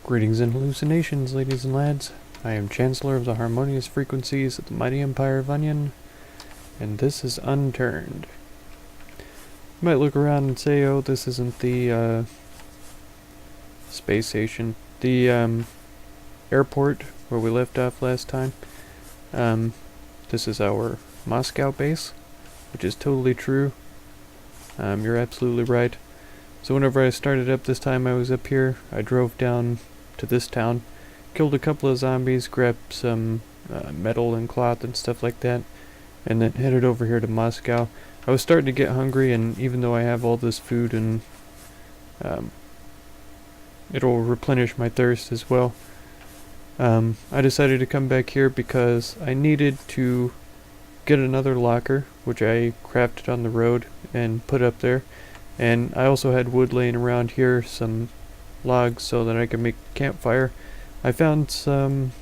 Greetings and hallucinations, ladies and lads. I am Chancellor of the Harmonious Frequencies of the Mighty Empire of Onion, and this is Unturned. You might look around and say, oh, this isn't the space station. The airport where we left off last time. This is our Moscow base, which is totally true. You're absolutely right. So whenever I started up this time I was up here, I drove down to this town, killed a couple of zombies, grabbed some metal and cloth and stuff like that, and then headed over here to Moscow. I was starting to get hungry, and even though I have all this food and it'll replenish my thirst as well, I decided to come back here because I needed to get another locker, which I crafted on the road and put up there. And I also had wood laying around here, some logs, so that I could make a campfire. I found some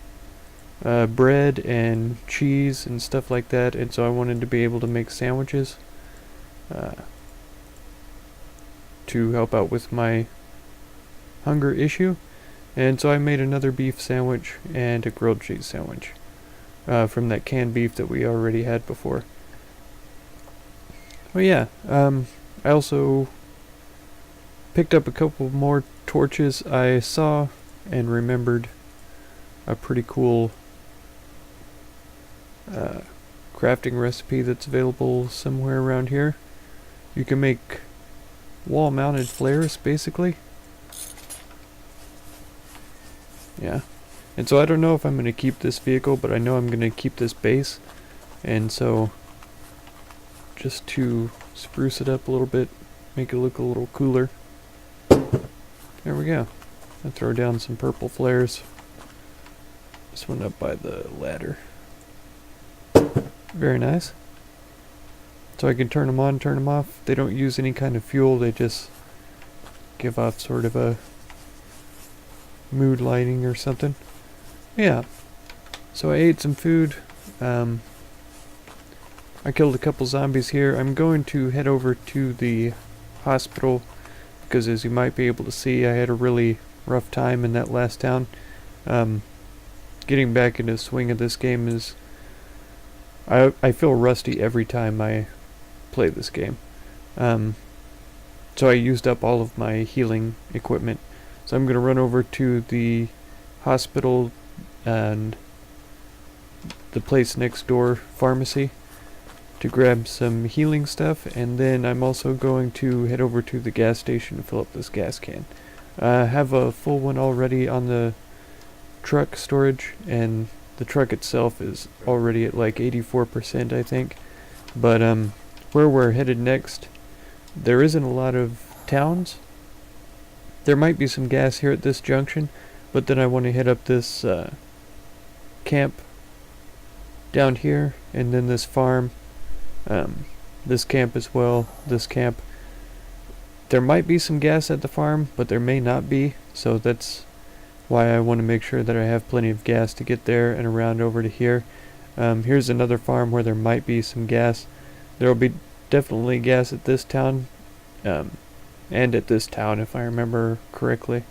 bread and cheese and stuff like that, and so I wanted to be able to make sandwiches to help out with my hunger issue. And so I made another beef sandwich and a grilled cheese sandwich from that canned beef that we already had before. Oh yeah, I also picked up a couple more torches. I saw and remembered a pretty cool crafting recipe that's available somewhere around here. You can make wall-mounted flares, basically. Yeah. And so I don't know if I'm going to keep this vehicle, but I know I'm going to keep this base. And so, just to spruce it up a little bit, make it look a little cooler. There we go. I'll throw down some purple flares. This one up by the ladder. Very nice. So I can turn them on, turn them off. They don't use any kind of fuel, they just give off sort of a mood lighting or something. Yeah. So I ate some food. I killed a couple zombies here. I'm going to head over to the hospital because, as you might be able to see, I had a really rough time in that last town. Getting back into the swing of this game is... I feel rusty every time I play this game. So I used up all of my healing equipment. So I'm going to run over to the hospital and the place next door, pharmacy, to grab some healing stuff, and then I'm also going to head over to the gas station to fill up this gas can. I have a full one already on the truck storage, and the truck itself is already at like 84%, I think. But where we're headed next, there isn't a lot of towns. There might be some gas here at this junction, but then I want to hit up this camp down here, and then this farm, this camp as well, this camp. There might be some gas at the farm, but there may not be, so that's why I want to make sure that I have plenty of gas to get there and around over to here. Here's another farm where there might be some gas. There will be definitely gas at this town, and at this town, if I remember correctly.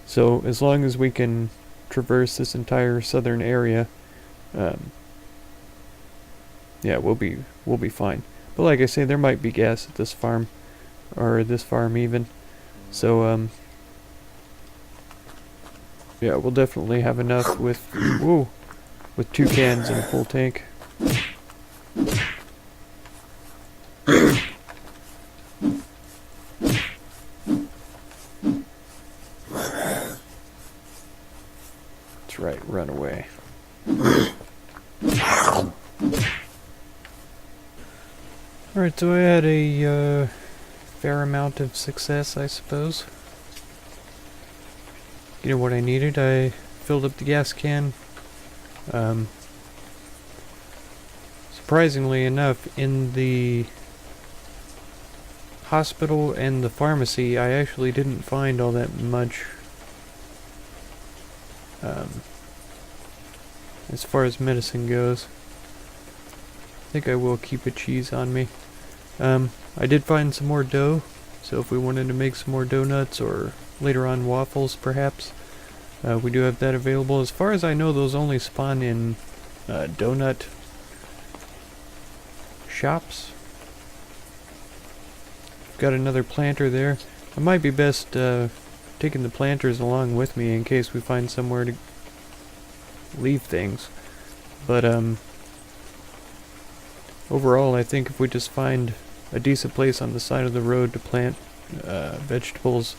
So as long as we can traverse this entire southern area, yeah, we'll be fine. But like I say, there might be gas at this farm, or this farm even. So yeah, we'll definitely have enough with with 2 cans and a full tank. That's right, run away. Alright, so I had a fair amount of success, I suppose. You know what I needed? I filled up the gas can. Surprisingly enough, in the hospital and the pharmacy, I actually didn't find all that much as far as medicine goes. I think I will keep a cheese on me. I did find some more dough, so if we wanted to make some more donuts or later on waffles perhaps, We do have that available. As far as I know, those only spawn in donut shops. Got another planter there. It might be best taking the planters along with me in case we find somewhere to leave things. But overall, I think if we just find a decent place on the side of the road to plant vegetables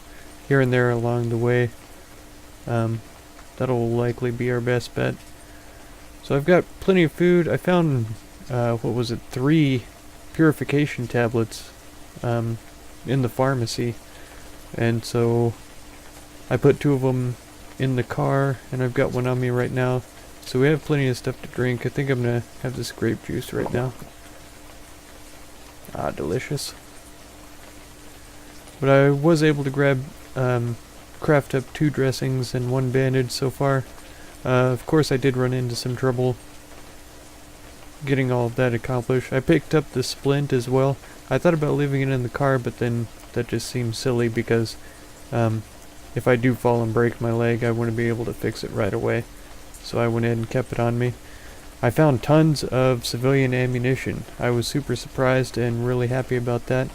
here and there along the way, that'll likely be our best bet. So I've got plenty of food. I found, 3 purification tablets in the pharmacy, and so I put 2 of them in the car, and I've got one on me right now. So we have plenty of stuff to drink. I think I'm gonna have this grape juice right now. Ah, delicious. But I was able to grab, craft up 2 dressings and 1 bandage so far. Of course I did run into some trouble getting all of that accomplished. I picked up the splint as well. I thought about leaving it in the car, but then that just seems silly because if I do fall and break my leg, I want to be able to fix it right away. So I went ahead and kept it on me. I found tons of civilian ammunition. I was super surprised and really happy about that.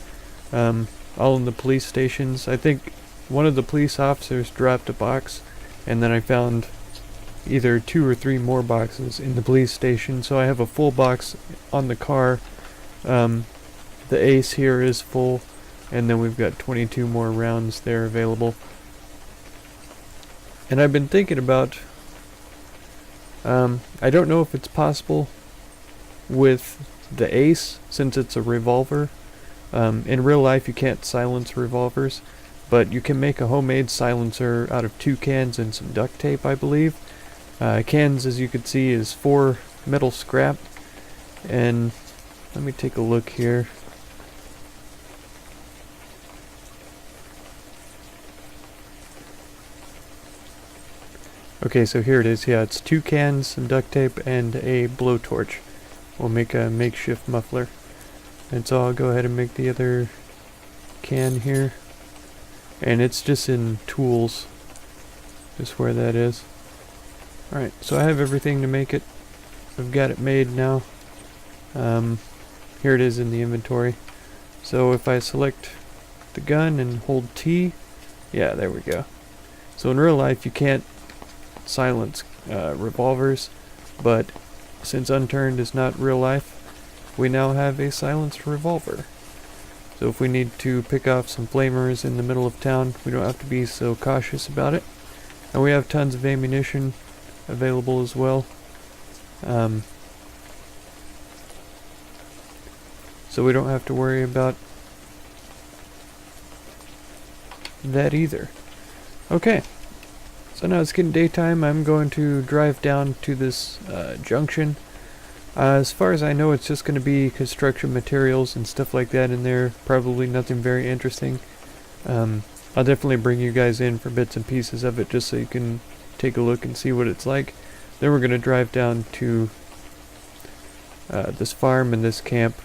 All in the police stations. I think one of the police officers dropped a box, and then I found either 2 or 3 more boxes in the police station. So I have a full box on the car. The ace here is full, and then we've got 22 more rounds there available. And I've been thinking about, I don't know if it's possible with the ace, since it's a revolver. In real life you can't silence revolvers, but you can make a homemade silencer out of 2 cans and some duct tape, I believe. Cans, as you can see, is 4 metal scrap, and let me take a look here. Okay, so here it is. Yeah, it's 2 cans, some duct tape, and a blowtorch. We'll make a makeshift muffler. And so I'll go ahead and make the other can here. And it's just in tools, just where that is. Alright, so I have everything to make it. I've got it made now. Here it is in the inventory. So if I select the gun and hold T, yeah, there we go. So in real life you can't silence revolvers, but since Unturned is not real life, we now have a silenced revolver. So if we need to pick off some flamers in the middle of town, we don't have to be so cautious about it. And we have tons of ammunition available as well. So we don't have to worry about that either. Okay. So now it's getting daytime. I'm going to drive down to this junction. As far as I know, it's just going to be construction materials and stuff like that in there. Probably nothing very interesting. I'll definitely bring you guys in for bits and pieces of it just so you can take a look and see what it's like. Then we're going to drive down to this farm and this camp.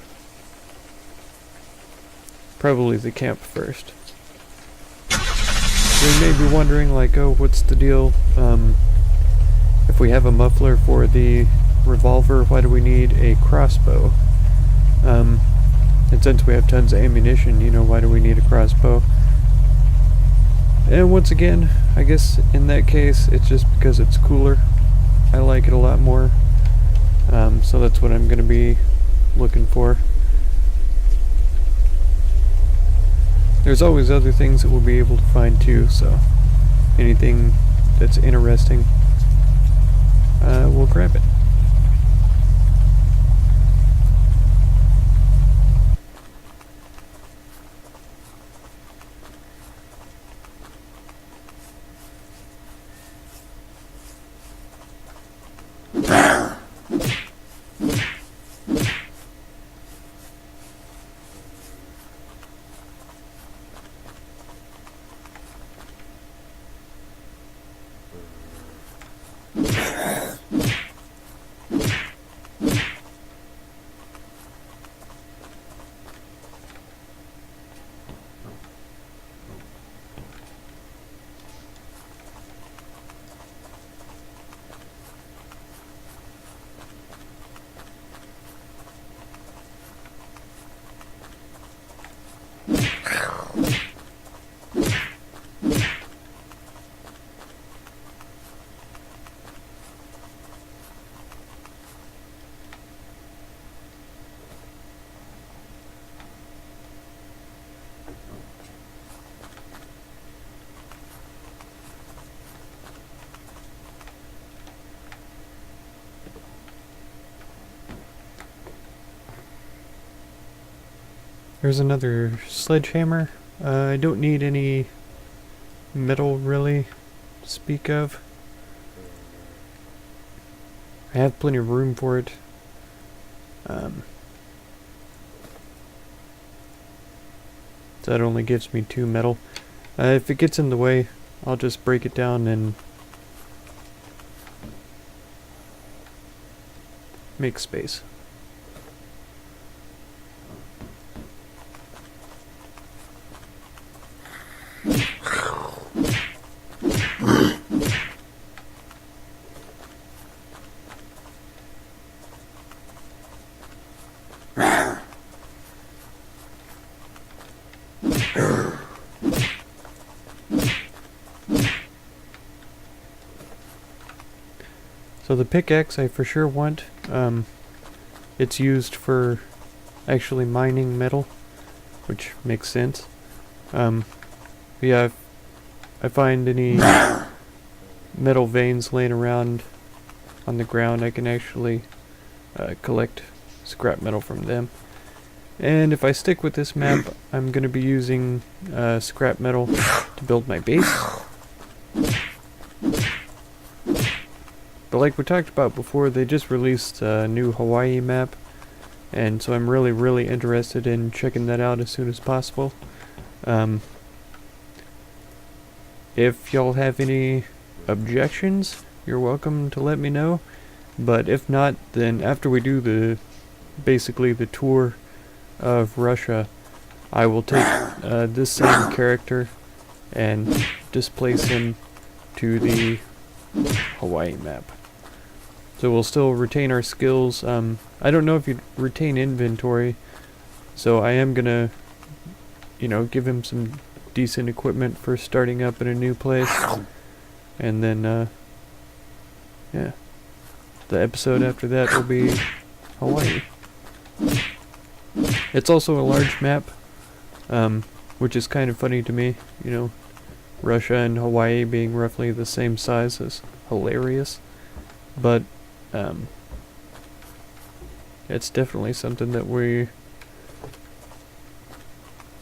Probably the camp first. So you may be wondering, like, oh, what's the deal? If we have a muffler for the revolver, why do we need a crossbow? And since we have tons of ammunition, you know, why do we need a crossbow? And once again, I guess in that case, it's just because it's cooler. I like it a lot more. So that's what I'm going to be looking for. There's always other things that we'll be able to find too, so anything that's interesting, we'll grab it. There's another sledgehammer. I don't need any metal really to speak of. I have plenty of room for it. So that only gives me 2 metal. If it gets in the way, I'll just break it down and make space. So the pickaxe I for sure want. It's used for actually mining metal, which makes sense. Yeah, if I find any metal veins laying around on the ground, I can actually collect scrap metal from them. And if I stick with this map, I'm going to be using scrap metal to build my base. But like we talked about before, they just released a new Hawaii map, and so I'm really interested in checking that out as soon as possible. If y'all have any objections, you're welcome to let me know. But if not, then after we do basically the tour of Russia, I will take this same character and displace him to the Hawaii map. So we'll still retain our skills. I don't know if you'd retain inventory, so I am gonna, give him some decent equipment for starting up in a new place. And then, yeah, the episode after that will be Hawaii. It's also a large map, which is kind of funny to me, Russia and Hawaii being roughly the same size is hilarious. But, it's definitely something that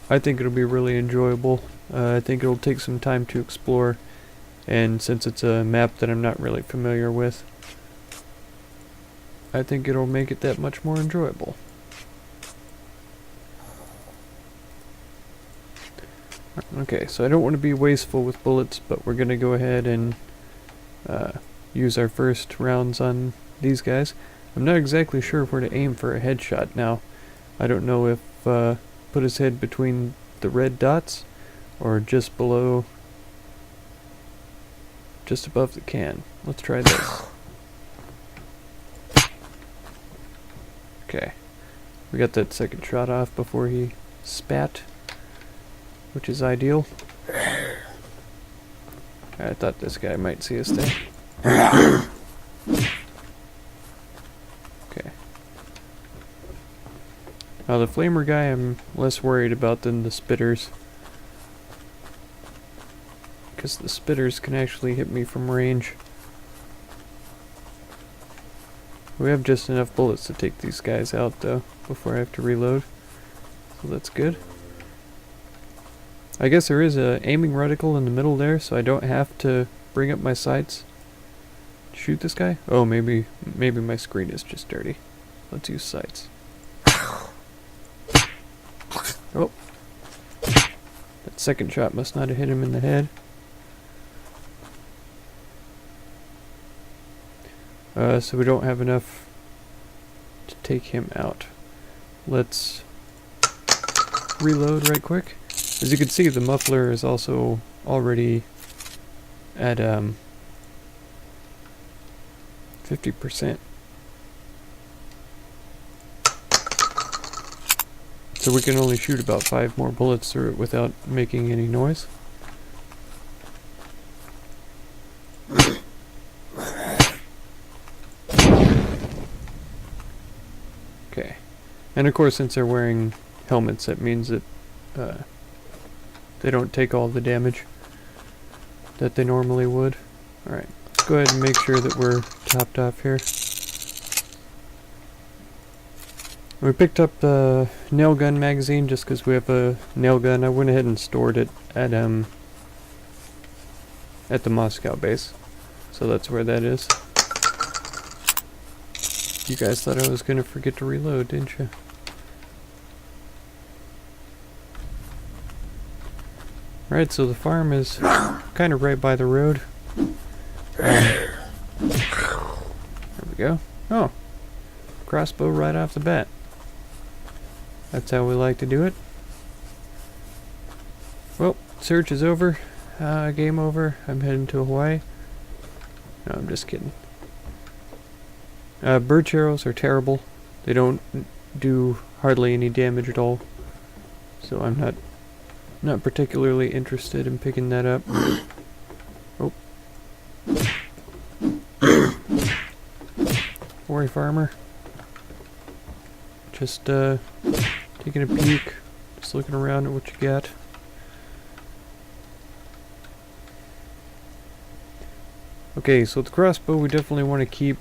I think it'll be really enjoyable. I think it'll take some time to explore, and since it's a map that I'm not really familiar with, I think it'll make it that much more enjoyable. Okay, so I don't want to be wasteful with bullets, but we're going to go ahead and use our first rounds on these guys. I'm not exactly sure where to aim for a headshot now. I don't know if put his head between the red dots or just below, just above the can. Let's try this. Okay, we got that second shot off before he spat, which is ideal. I thought this guy might see us there. Okay. Now the flamer guy I'm less worried about than the spitters, because the spitters can actually hit me from range. We have just enough bullets to take these guys out though, before I have to reload. So that's good. I guess there is a aiming reticle in the middle there, so I don't have to bring up my sights to shoot this guy. Oh, maybe my screen is just dirty. Let's use sights. Oh. That second shot must not have hit him in the head. So we don't have enough to take him out. Let's reload right quick. As you can see, the muffler is also already at 50%. So we can only shoot about 5 more bullets through it without making any noise. Okay. And of course, since they're wearing helmets, that means that they don't take all the damage that they normally would. Alright, let's go ahead and make sure that we're topped off here. We picked up the nail gun magazine just because we have a nail gun. I went ahead and stored it at the Moscow base. So that's where that is. You guys thought I was gonna forget to reload, didn't you? Right, so the farm is kind of right by the road. There we go. Oh, crossbow right off the bat. That's how we like to do it. Well, search is over. Game over. I'm heading to Hawaii. No, I'm just kidding. Birch arrows are terrible. They don't do hardly any damage at all. So I'm not particularly interested in picking that up. Oh. Worry, farmer. Just taking a peek, just looking around at what you got. Okay, so the crossbow we definitely want to keep.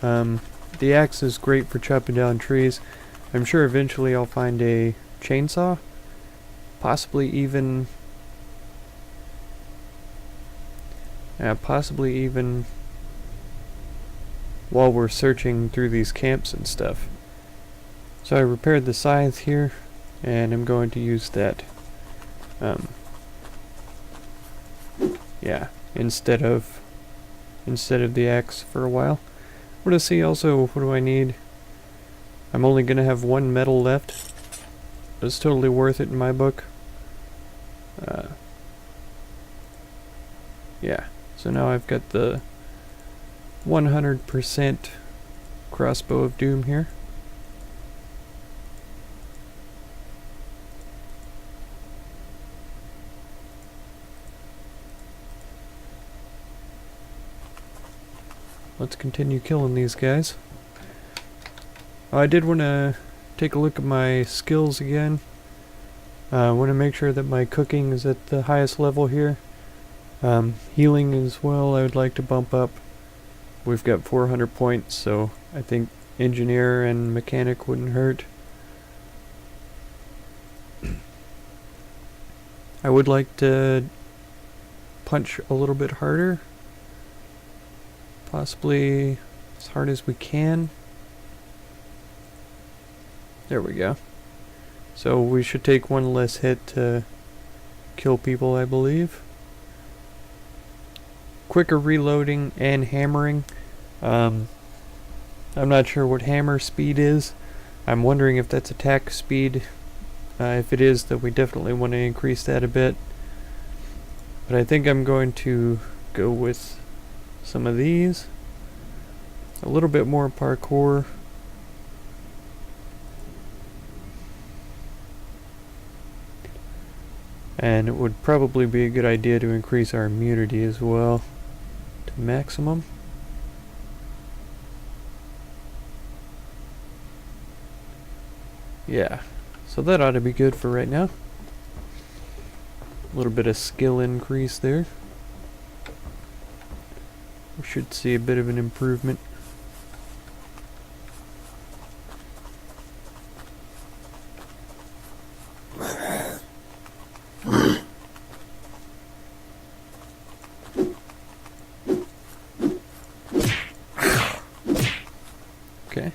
The axe is great for chopping down trees. I'm sure eventually I'll find a chainsaw. Possibly even while we're searching through these camps and stuff. So I repaired the scythe here, and I'm going to use that. Yeah, instead of the axe for a while. We're gonna see also what do I need. I'm only gonna have one metal left. It's totally worth it in my book. Yeah, so now I've got the 100% crossbow of doom here. Let's continue killing these guys. I did want to take a look at my skills again. I want to make sure that my cooking is at the highest level here. Healing as well I would like to bump up. We've got 400 points, so I think engineer and mechanic wouldn't hurt. I would like to punch a little bit harder. Possibly as hard as we can. There we go. So we should take one less hit to kill people, I believe. Quicker reloading and hammering. I'm not sure what hammer speed is. I'm wondering if that's attack speed. If it is, then we definitely want to increase that a bit. But I think I'm going to go with some of these. A little bit more parkour. And it would probably be a good idea to increase our immunity as well to maximum. Yeah, so that ought to be good for right now. A little bit of skill increase there. We should see a bit of an improvement. Okay.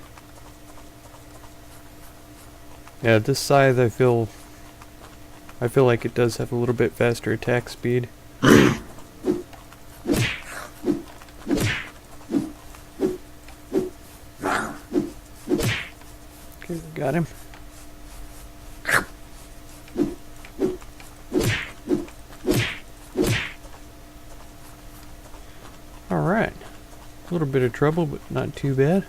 Yeah, this scythe I feel like it does have a little bit faster attack speed. Okay, we got him. Alright. A little bit of trouble, but not too bad.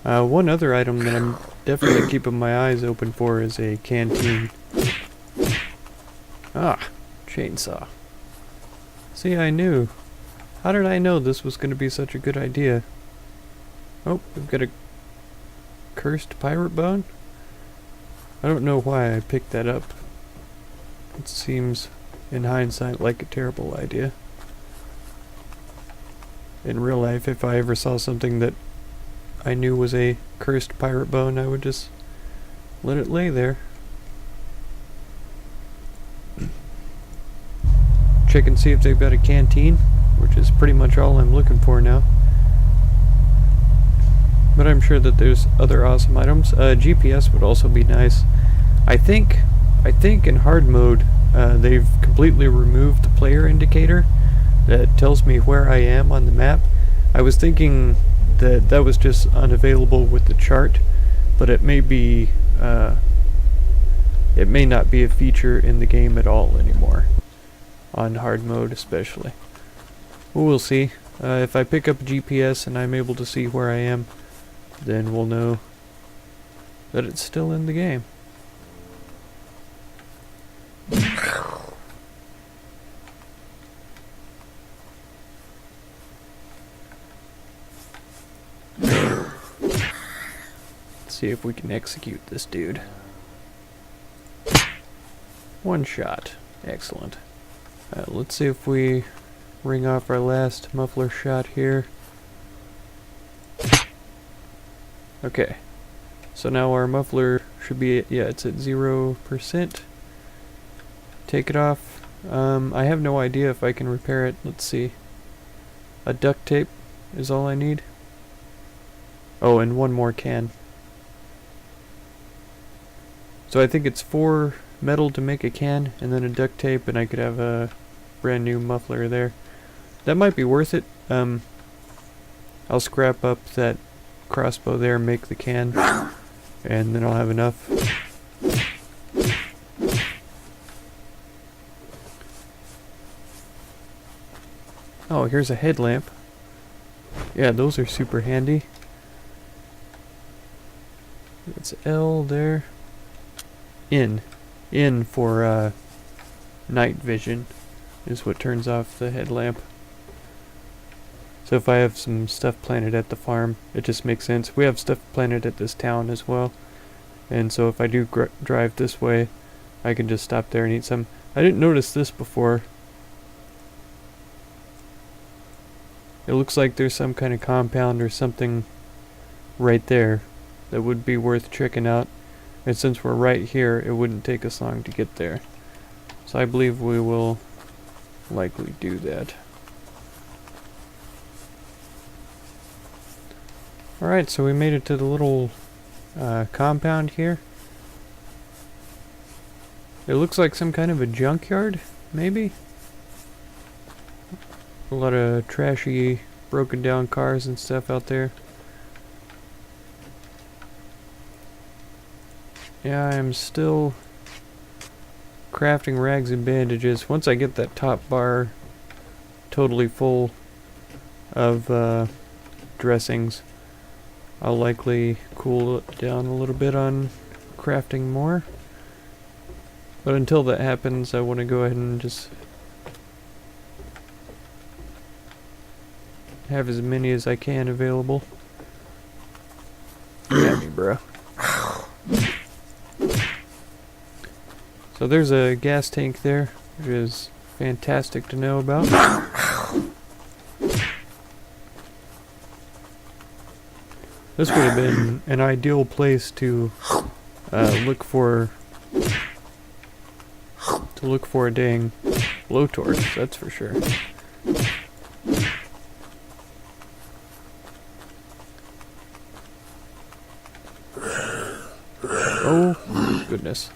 One other item that I'm definitely keeping my eyes open for is a canteen. Ah, chainsaw. See, I knew. How did I know this was going to be such a good idea? Oh, we've got a cursed pirate bone? I don't know why I picked that up. It seems, in hindsight, like a terrible idea. in real life, if I ever saw something that I knew was a cursed pirate bone, I would just let it lay there. Check and see if they've got a canteen, which is pretty much all I'm looking for now. But I'm sure that there's other awesome items. GPS would also be nice. I think in hard mode, they've completely removed the player indicator that tells me where I am on the map. I was thinking that that was just unavailable with the chart, but it may be, it may not be a feature in the game at all anymore, on hard mode especially. Well, we'll see. If I pick up GPS and I'm able to see where I am, then we'll know that it's still in the game. Let's see if we can execute this dude. One shot. Excellent. Let's see if we ring off our last muffler shot here. Okay. So now our muffler should be, yeah, it's at 0%. Take it off. I have no idea if I can repair it. Let's see. A duct tape is all I need. Oh, and one more can. So I think it's 4 metal to make a can, and then a duct tape, and I could have a brand new muffler there. That might be worth it. I'll scrap up that crossbow there, make the can, and then I'll have enough. Oh, here's a headlamp. Yeah, those are super handy. It's L there. In for night vision is what turns off the headlamp. So if I have some stuff planted at the farm, it just makes sense. We have stuff planted at this town as well, and so if I do drive this way, I can just stop there and eat some. I didn't notice this before. It looks like there's some kind of compound or something right there that would be worth checking out. And since we're right here, it wouldn't take us long to get there. So I believe we will likely do that. Alright, so we made it to the little compound here. It looks like some kind of a junkyard, maybe? A lot of trashy, broken down cars and stuff out there. Yeah, I'm still crafting rags and bandages. Once I get that top bar totally full of dressings, I'll likely cool it down a little bit on crafting more. But until that happens, I want to go ahead and just have as many as I can available. Got me, bro. So there's a gas tank there, which is fantastic to know about. This would have been an ideal place to look for a dang blowtorch, that's for sure. Oh goodness.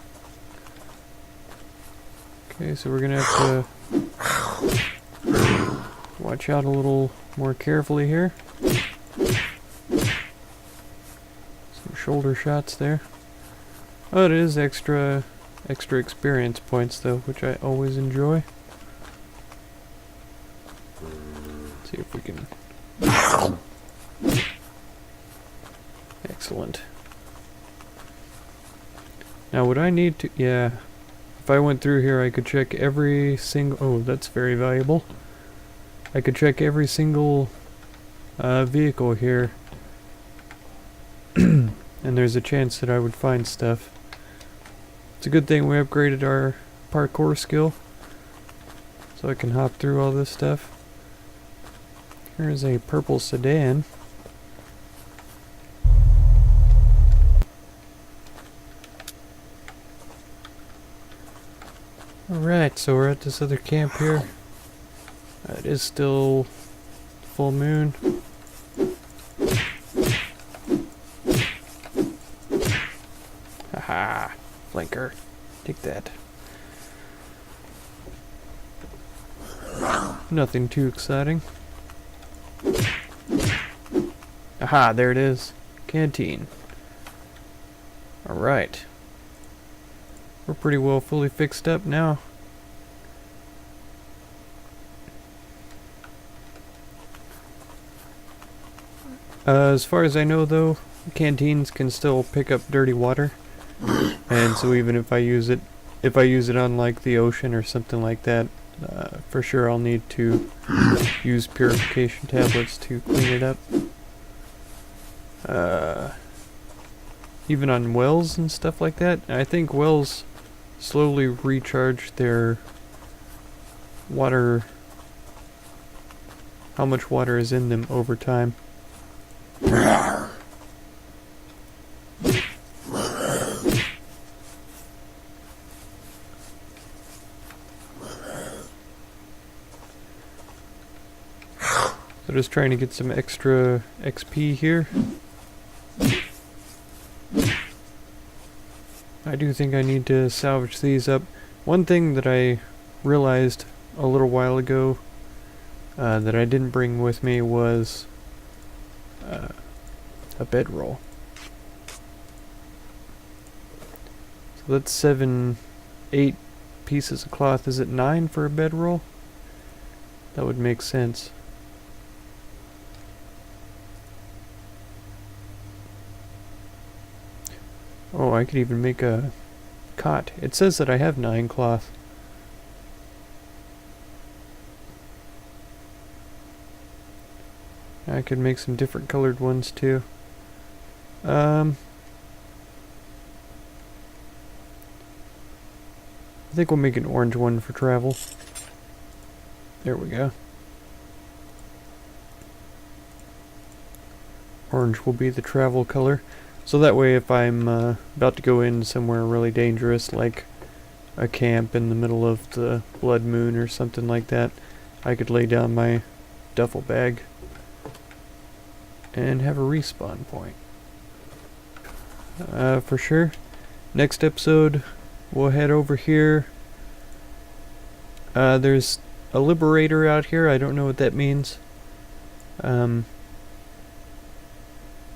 Okay, so we're gonna have to watch out a little more carefully here. Some shoulder shots there. Oh, it is extra experience points though, which I always enjoy. Let's see if we can. Excellent. Now would I need to, yeah, if I went through here I could check every single, oh that's very valuable. I could check every single vehicle here and there's a chance that I would find stuff. It's a good thing we upgraded our parkour skill so I can hop through all this stuff. There's a purple sedan. Alright, so we're at this other camp here. It is still full moon. Haha, flanker. Take that. Nothing too exciting. Aha, there it is. Canteen. Alright. We're pretty well fully fixed up now. As far as I know though, canteens can still pick up dirty water. And so even if I use it on like the ocean or something like that, for sure I'll need to use purification tablets to clean it up. Even on wells and stuff like that. I think wells slowly recharge their water, how much water is in them over time. So just trying to get some extra XP here. I do think I need to salvage these up. One thing that I realized a little while ago that I didn't bring with me was a bedroll. So that's 8 pieces of cloth. Is it 9 for a bedroll? That would make sense. Oh, I could even make a cot. It says that I have 9 cloth. I could make some different colored ones too. I think we'll make an orange one for travel. There we go. Orange will be the travel color. So that way if I'm about to go in somewhere really dangerous, like a camp in the middle of the blood moon or something like that, I could lay down my duffel bag and have a respawn point. For sure. Next episode, we'll head over here. There's a liberator out here. I don't know what that means.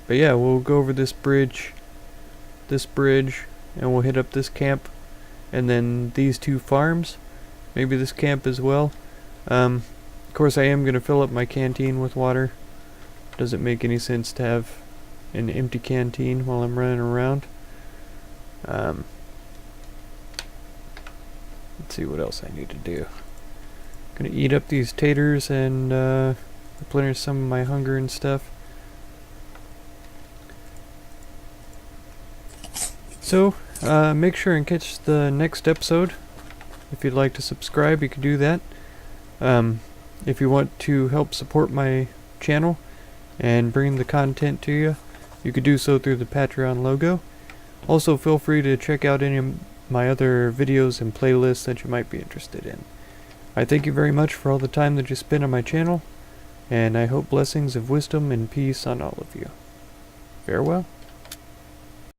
But yeah, we'll go over this bridge, and we'll hit up this camp, and then these 2 farms, maybe this camp as well. Of course I am going to fill up my canteen with water. Doesn't make any sense to have an empty canteen while I'm running around. Let's see what else I need to do. Gonna eat up these taters and replenish some of my hunger and stuff. So, make sure and catch the next episode. If you'd like to subscribe, you can do that. If you want to help support my channel and bring the content to you, you could do so through the Patreon logo. Also, feel free to check out any of my other videos and playlists that you might be interested in. I thank you very much for all the time that you spend on my channel, and I hope blessings of wisdom and peace on all of you. Farewell.